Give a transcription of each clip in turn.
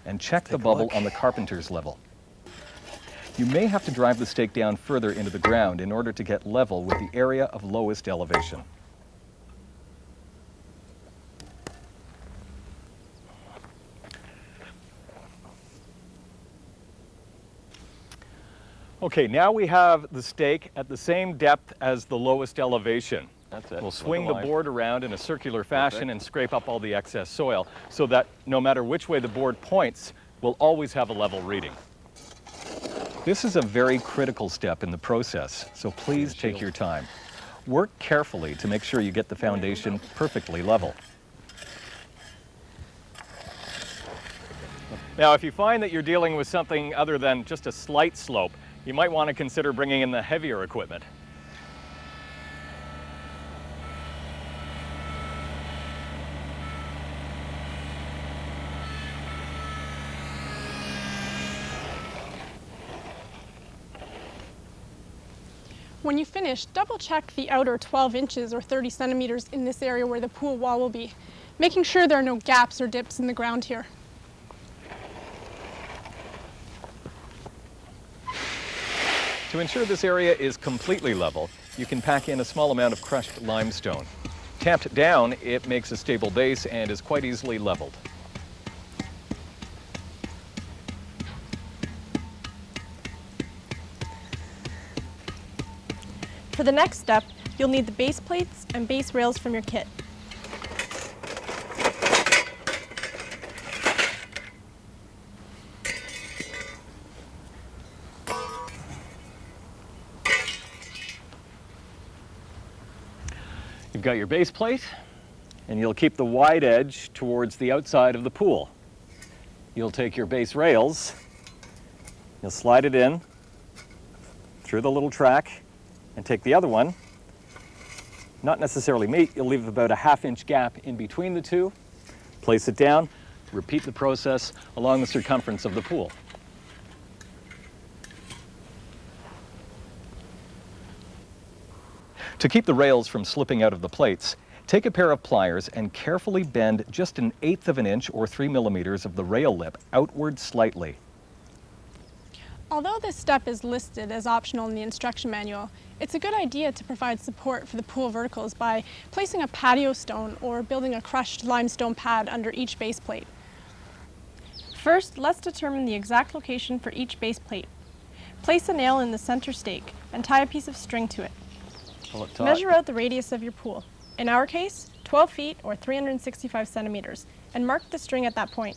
and check the bubble on the carpenter's level. You may have to drive the stake down further into the ground in order to get level with the area of lowest elevation. Okay, now we have the stake at the same depth as the lowest elevation. That's it. We'll swing the board around in a circular fashion and scrape up all the excess soil so that no matter which way the board points, we'll always have a level reading. This is a very critical step in the process, so please take your time. Work carefully to make sure you get the foundation perfectly level. Now, if you find that you're dealing with something other than just a slight slope, you might want to consider bringing in the heavier equipment. When you finish, double check the outer 12 inches or 30 centimeters in this area where the pool wall will be, making sure there are no gaps or dips in the ground here. To ensure this area is completely level, you can pack in a small amount of crushed limestone. Tamped down, it makes a stable base and is quite easily leveled. For the next step, you'll need the base plates and base rails from your kit. You've got your base plate, and you'll keep the wide edge towards the outside of the pool. You'll take your base rails, you'll slide it in through the little track, and take the other one. Not necessarily meet, you'll leave about a half-inch gap in between the two. Place it down, repeat the process along the circumference of the pool. To keep the rails from slipping out of the plates, take a pair of pliers and carefully bend just 1/8 of an inch or 3 millimeters of the rail lip outward slightly. Although this step is listed as optional in the instruction manual, it's a good idea to provide support for the pool verticals by placing a patio stone or building a crushed limestone pad under each base plate. First, let's determine the exact location for each base plate. Place a nail in the center stake and tie a piece of string to it. Measure out the radius of your pool. In our case, 12 feet or 365 centimeters, and mark the string at that point.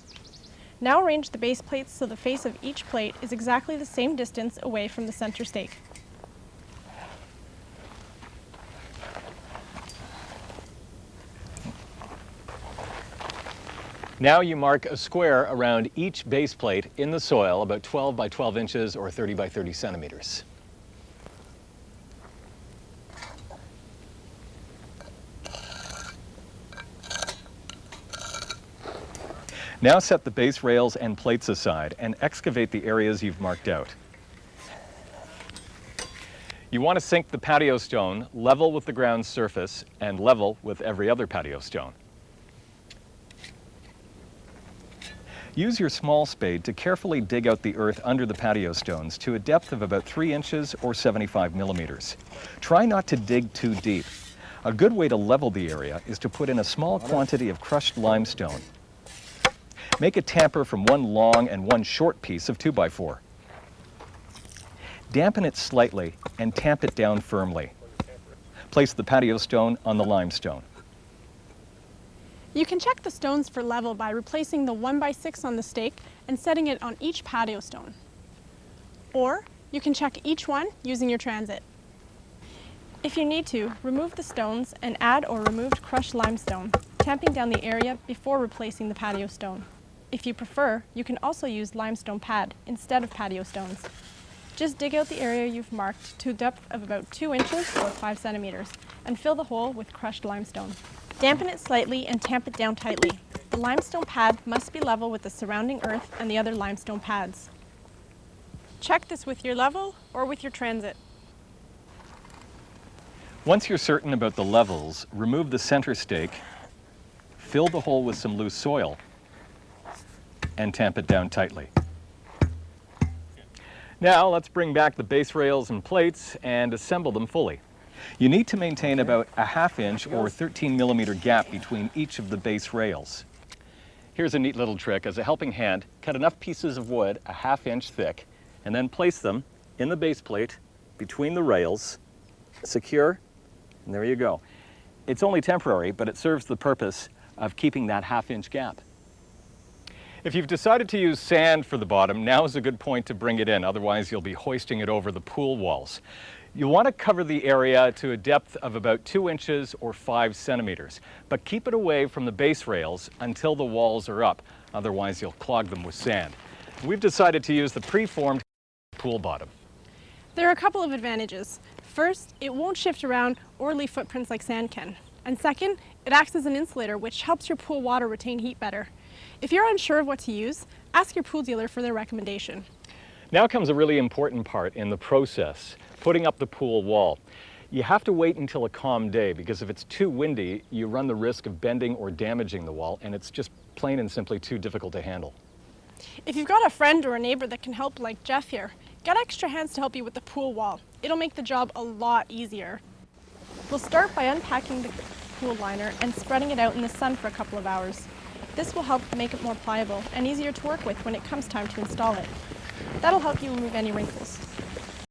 Now arrange the base plates so the face of each plate is exactly the same distance away from the center stake. Now you mark a square around each base plate in the soil, about 12 by 12 inches or 30 by 30 centimeters. Now set the base rails and plates aside and excavate the areas you've marked out. You want to sink the patio stone level with the ground surface and level with every other patio stone. Use your small spade to carefully dig out the earth under the patio stones to a depth of about 3 inches or 75 millimeters. Try not to dig too deep. A good way to level the area is to put in a small quantity of crushed limestone. Make a tamper from one long and one short piece of 2x4. Dampen it slightly and tamp it down firmly. Place the patio stone on the limestone. You can check the stones for level by replacing the 1x6 on the stake and setting it on each patio stone. Or you can check each one using your transit. If you need to, remove the stones and add or remove crushed limestone, tamping down the area before replacing the patio stone. If you prefer, you can also use limestone pad instead of patio stones. Just dig out the area you've marked to a depth of about 2 inches or 5 centimeters and fill the hole with crushed limestone. Dampen it slightly and tamp it down tightly. The limestone pad must be level with the surrounding earth and the other limestone pads. Check this with your level or with your transit. Once you're certain about the levels, remove the center stake, fill the hole with some loose soil, and tamp it down tightly. Now let's bring back the base rails and plates and assemble them fully. You need to maintain about a 1/2 inch or 13 millimeter gap between each of the base rails. Here's a neat little trick. As a helping hand, cut enough pieces of wood a 1/2 inch thick and then place them in the base plate between the rails, secure, and there you go. It's only temporary, but it serves the purpose of keeping that 1/2 inch gap. If you've decided to use sand for the bottom, now is a good point to bring it in, otherwise you'll be hoisting it over the pool walls. You'll want to cover the area to a depth of about 2 inches or 5 centimeters, but keep it away from the base rails until the walls are up, otherwise you'll clog them with sand. We've decided to use the preformed pool bottom. There are a couple of advantages. First, it won't shift around or leave footprints like sand can. And second, it acts as an insulator, which helps your pool water retain heat better. If you're unsure of what to use, ask your pool dealer for their recommendation. Now comes a really important part in the process, putting up the pool wall. You have to wait until a calm day, because if it's too windy, you run the risk of bending or damaging the wall, and it's just plain and simply too difficult to handle. If you've got a friend or a neighbor that can help, like Jeff here, get extra hands to help you with the pool wall. It'll make the job a lot easier. We'll start by unpacking the pool liner and spreading it out in the sun for a couple of hours. This will help make it more pliable and easier to work with when it comes time to install it. That'll help you remove any wrinkles.